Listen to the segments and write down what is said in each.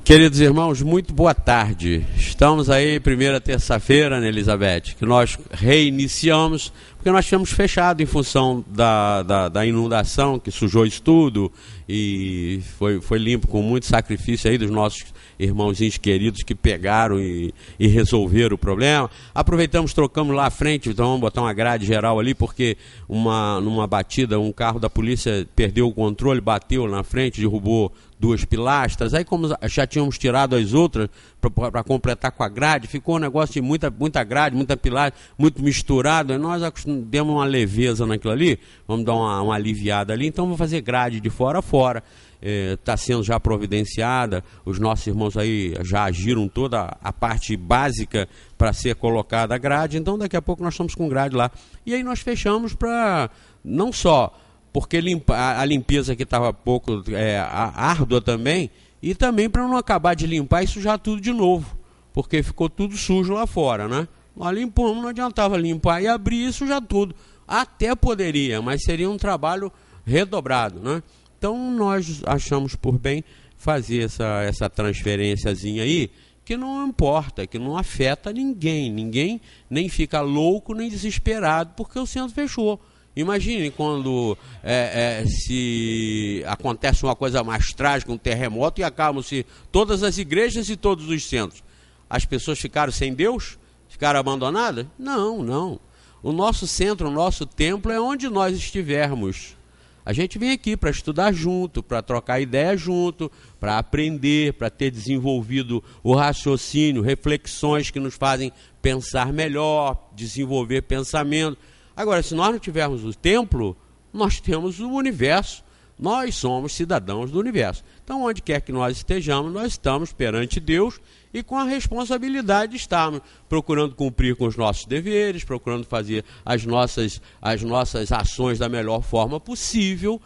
Queridos irmãos, muito boa tarde. Estamos aí, primeira terça-feira, né, Elizabeth, que nós reiniciamos, porque nós tínhamos fechado em função da inundação, que sujou isso tudo, e foi limpo com muito sacrifício aí dos nossos irmãozinhos queridos que pegaram e resolveram o problema. Aproveitamos, trocamos lá à frente, então vamos botar uma grade geral ali, porque numa batida, um carro da polícia perdeu o controle, bateu na frente, derrubou 2 pilastras. Aí, como já tínhamos tirado as outras para completar com a grade, ficou um negócio de muita grade, muita pilastra, muito misturado. Aí nós demos uma leveza naquilo ali, vamos dar uma aliviada ali, então vamos fazer grade de fora a fora. Está sendo já providenciada, os nossos irmãos aí já agiram toda a parte básica para ser colocada a grade, então daqui a pouco nós estamos com grade lá. E aí nós fechamos para, não só porque a limpeza que estava pouco árdua também, e também para não acabar de limpar e sujar tudo de novo, porque ficou tudo sujo lá fora, né? Nós limpamos, não adiantava limpar e abrir e sujar tudo. Até poderia, mas seria um trabalho redobrado, né? Então nós achamos por bem fazer essa transferênciazinha aí, que não importa, que não afeta ninguém nem fica louco nem desesperado porque o centro fechou. Imagine quando se acontece uma coisa mais trágica, um terremoto, e acabam-se todas as igrejas e todos os centros. As pessoas ficaram sem Deus? Ficaram abandonadas? Não. O nosso centro, o nosso templo é onde nós estivermos. A gente vem aqui para estudar junto, para trocar ideia junto, para aprender, para ter desenvolvido o raciocínio, reflexões que nos fazem pensar melhor, desenvolver pensamento. Agora, se nós não tivermos o templo, nós temos o universo. Nós somos cidadãos do universo. Então, onde quer que nós estejamos, nós estamos perante Deus e com a responsabilidade de estarmos procurando cumprir com os nossos deveres, procurando fazer as nossas ações da melhor forma possível.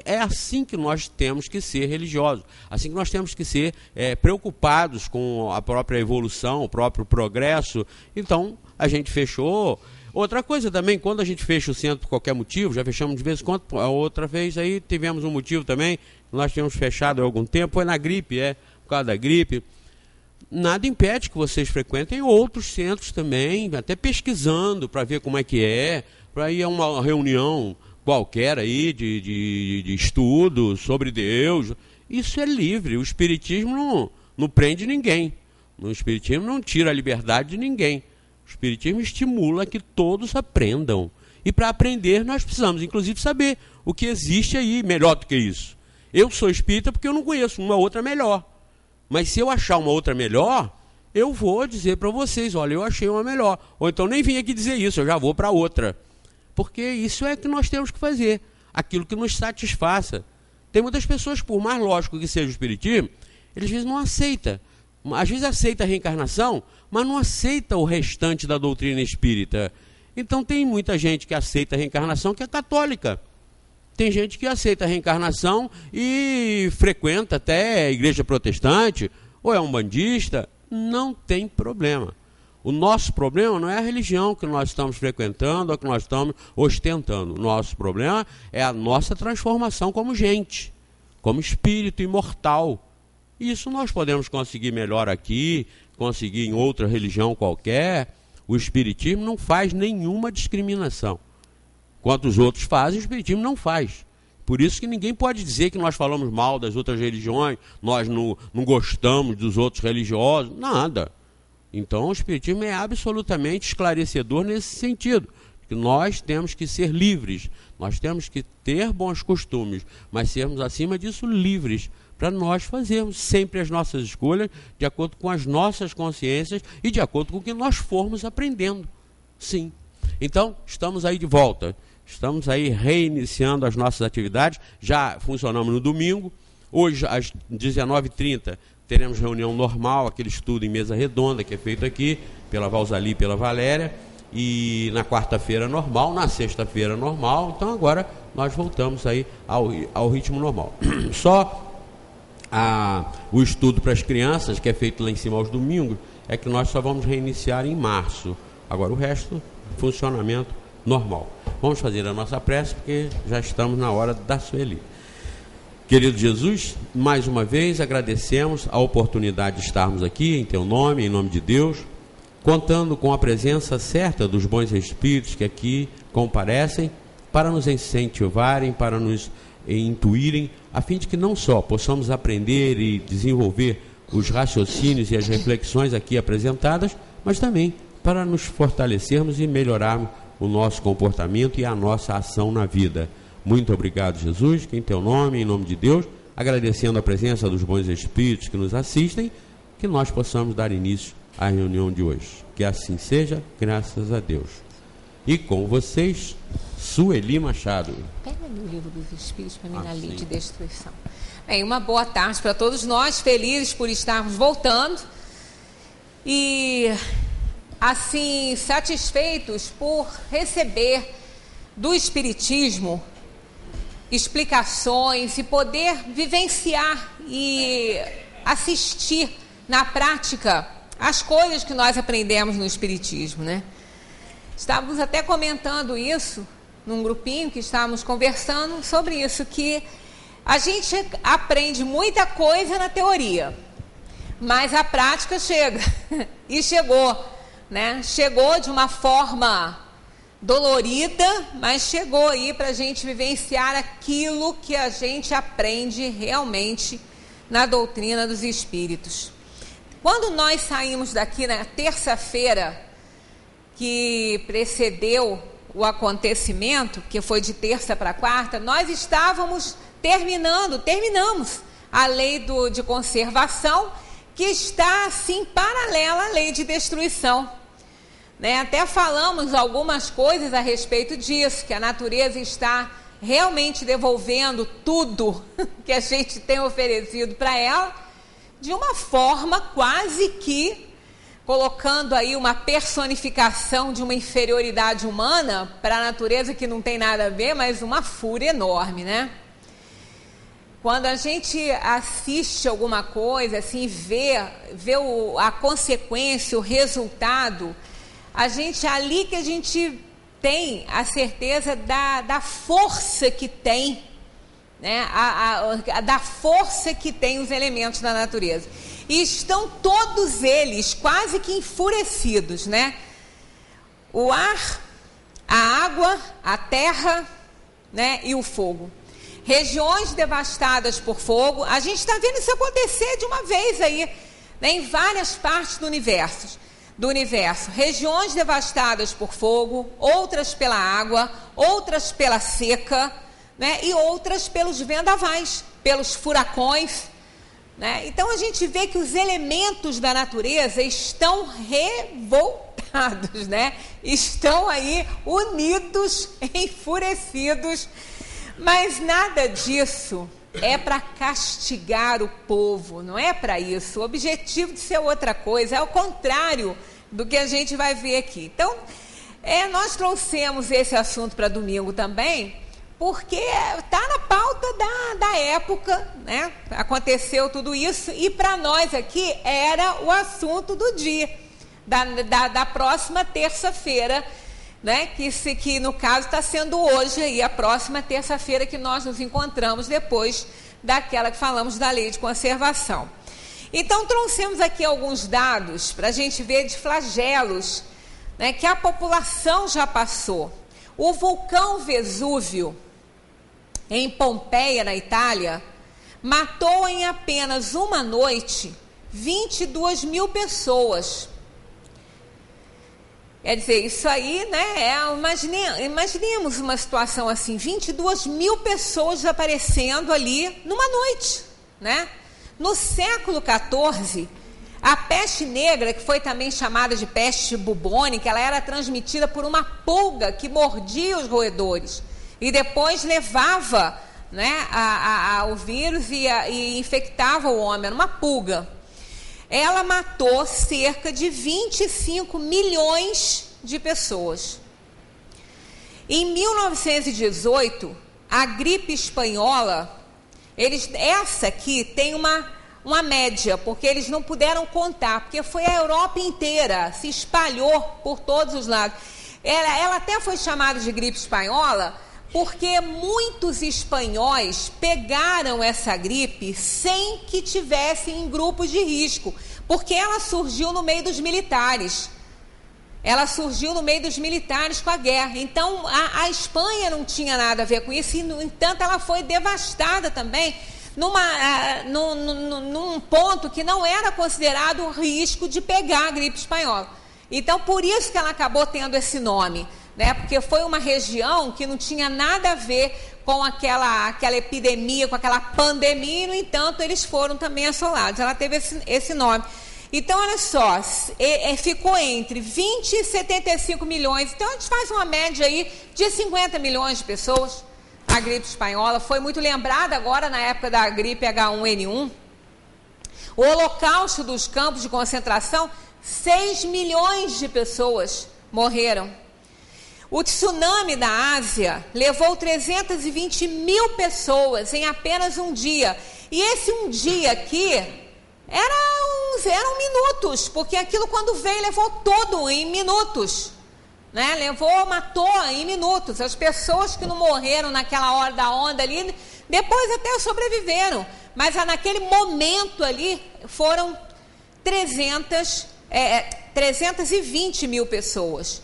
É assim que nós temos que ser religiosos, assim que nós temos que ser preocupados com a própria evolução, o próprio progresso. Então, a gente fechou. Outra coisa também, quando a gente fecha o centro por qualquer motivo, já fechamos de vez em quando, a outra vez aí tivemos um motivo também, nós tínhamos fechado há algum tempo, foi na gripe, por causa da gripe. Nada impede que vocês frequentem outros centros também, até pesquisando para ver como é que para ir a uma reunião qualquer aí de estudo sobre Deus. Isso é livre, o Espiritismo não prende ninguém, o Espiritismo não tira a liberdade de ninguém. O Espiritismo estimula que todos aprendam. E para aprender nós precisamos, inclusive, saber o que existe aí melhor do que isso. Eu sou espírita porque eu não conheço uma outra melhor. Mas se eu achar uma outra melhor, eu vou dizer para vocês, olha, eu achei uma melhor. Ou então nem vim aqui dizer isso, eu já vou para outra. Porque isso é que nós temos que fazer. Aquilo que nos satisfaça. Tem muitas pessoas, por mais lógico que seja o Espiritismo, eles às vezes não aceitam. Às vezes aceita a reencarnação, mas não aceita o restante da doutrina espírita. Então tem muita gente que aceita a reencarnação que é católica. Tem gente que aceita a reencarnação e frequenta até a igreja protestante, ou é umbandista. Não tem problema. O nosso problema não é a religião que nós estamos frequentando ou que nós estamos ostentando. O nosso problema é a nossa transformação como gente, como espírito imortal. Isso nós podemos conseguir melhor aqui, conseguir em outra religião qualquer. O Espiritismo não faz nenhuma discriminação. Quanto os outros fazem, o Espiritismo não faz. Por isso que ninguém pode dizer que nós falamos mal das outras religiões, nós não gostamos dos outros religiosos, nada. Então o Espiritismo é absolutamente esclarecedor nesse sentido, que nós temos que ser livres, nós temos que ter bons costumes, mas sermos acima disso livres, para nós fazermos sempre as nossas escolhas de acordo com as nossas consciências e de acordo com o que nós formos aprendendo. Sim. Então, estamos aí de volta. Estamos aí reiniciando as nossas atividades. Já funcionamos no domingo. Hoje, às 19h30, teremos reunião normal, aquele estudo em mesa redonda que é feito aqui pela Valzali e pela Valéria. E na quarta-feira normal, na sexta-feira normal. Então, agora nós voltamos aí ao ritmo normal. Só o estudo para as crianças, que é feito lá em cima aos domingos, é que nós só vamos reiniciar em março. Agora o resto, funcionamento normal. Vamos fazer a nossa prece, porque já estamos na hora da Sueli. Querido Jesus, mais uma vez agradecemos a oportunidade de estarmos aqui em Teu nome, em nome de Deus, contando com a presença certa dos bons espíritos que aqui comparecem para nos incentivarem, para nos intuírem, a fim de que não só possamos aprender e desenvolver os raciocínios e as reflexões aqui apresentadas, mas também para nos fortalecermos e melhorarmos o nosso comportamento e a nossa ação na vida. Muito obrigado, Jesus, que em Teu nome, em nome de Deus, agradecendo a presença dos bons espíritos que nos assistem, que nós possamos dar início à reunião de hoje. Que assim seja, graças a Deus. E com vocês, Sueli Machado. Pega o livro dos Espíritos para mim na lei de destruição. Bem, uma boa tarde para todos nós, felizes por estarmos voltando e assim satisfeitos por receber do Espiritismo explicações e poder vivenciar e assistir na prática as coisas que nós aprendemos no Espiritismo, né? Estávamos até comentando isso num grupinho que estávamos conversando sobre isso, que a gente aprende muita coisa na teoria, mas a prática chega, e chegou, né? Chegou de uma forma dolorida, mas chegou aí para a gente vivenciar aquilo que a gente aprende realmente na doutrina dos Espíritos. Quando nós saímos daqui na terça-feira que precedeu o acontecimento, que foi de terça para quarta, nós estávamos terminamos a lei de conservação, que está assim paralela à lei de destruição, né? Até falamos algumas coisas a respeito disso, que a natureza está realmente devolvendo tudo que a gente tem oferecido para ela, de uma forma quase que colocando aí uma personificação de uma inferioridade humana para a natureza que não tem nada a ver, mas uma fúria enorme, né? Quando a gente assiste alguma coisa, assim, vê a consequência, o resultado, ali que a gente tem a certeza da força que tem, né? Da força que tem os elementos da natureza. E estão todos eles quase que enfurecidos, né? O ar, a água, a terra, né? E o fogo. Regiões devastadas por fogo. A gente está vendo isso acontecer de uma vez aí, né? Em várias partes do universo. Regiões devastadas por fogo, outras pela água, outras pela seca, né? E outras pelos vendavais, pelos furacões, né? Então a gente vê que os elementos da natureza estão revoltados, né? Estão aí unidos, enfurecidos, mas nada disso é para castigar o povo, não é para isso. O objetivo de ser outra coisa, é o contrário do que a gente vai ver aqui. Então, nós trouxemos esse assunto para domingo também, porque está na pauta da época, né? Aconteceu tudo isso, e para nós aqui era o assunto do dia, da próxima terça-feira, né? Que no caso está sendo hoje aí, a próxima terça-feira que nós nos encontramos depois daquela que falamos da lei de conservação. Então trouxemos aqui alguns dados para a gente ver de flagelos, né, que a população já passou. O vulcão Vesúvio, em Pompeia, na Itália, matou em apenas uma noite 22 mil pessoas. Quer dizer, isso aí, né, imaginemos uma situação assim, 22 mil pessoas desaparecendo ali numa noite, né? No século XIV, a peste negra, que foi também chamada de peste bubônica, ela era transmitida por uma pulga que mordia os roedores e depois levava, né, o vírus e infectava o homem, era uma pulga. Ela matou cerca de 25 milhões de pessoas. Em 1918, a gripe espanhola, essa aqui tem uma média, porque eles não puderam contar, porque foi a Europa inteira, se espalhou por todos os lados. Ela até foi chamada de gripe espanhola, porque muitos espanhóis pegaram essa gripe sem que tivessem em grupos de risco, porque ela surgiu no meio dos militares. Ela surgiu no meio dos militares com a guerra. Então, a Espanha não tinha nada a ver com isso, e, no entanto, ela foi devastada também num ponto que não era considerado risco de pegar a gripe espanhola. Então, por isso que ela acabou tendo esse nome, né? Porque foi uma região que não tinha nada a ver com aquela epidemia, com aquela pandemia, e, no entanto, eles foram também assolados. Ela teve esse nome. Então, olha só, ficou entre 20 e 75 milhões. Então, a gente faz uma média aí de 50 milhões de pessoas. A gripe espanhola foi muito lembrada agora na época da gripe H1N1. O holocausto dos campos de concentração, 6 milhões de pessoas morreram. O tsunami da Ásia levou 320 mil pessoas em apenas um dia. E esse um dia aqui eram minutos, porque aquilo quando veio levou todo em minutos. Né? Matou em minutos. As pessoas que não morreram naquela hora da onda ali, depois até sobreviveram. Mas naquele momento ali foram 320 mil pessoas.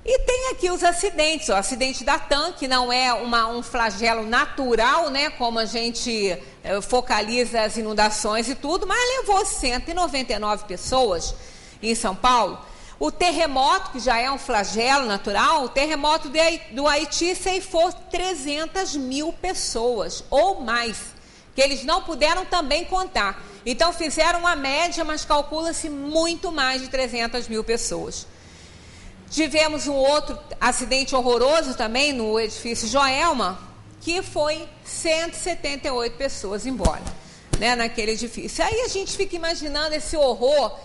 E tem aqui os acidentes. O acidente da TAM, que não é um flagelo natural, né, como a gente focaliza as inundações e tudo, mas levou 199 pessoas em São Paulo. O terremoto, que já é um flagelo natural, o terremoto do Haiti ceifou 300 mil pessoas, ou mais, que eles não puderam também contar. Então fizeram uma média, mas calcula-se muito mais de 300 mil pessoas. Tivemos um outro acidente horroroso também no edifício Joelma, que foi 178 pessoas embora, né, naquele edifício. Aí a gente fica imaginando esse horror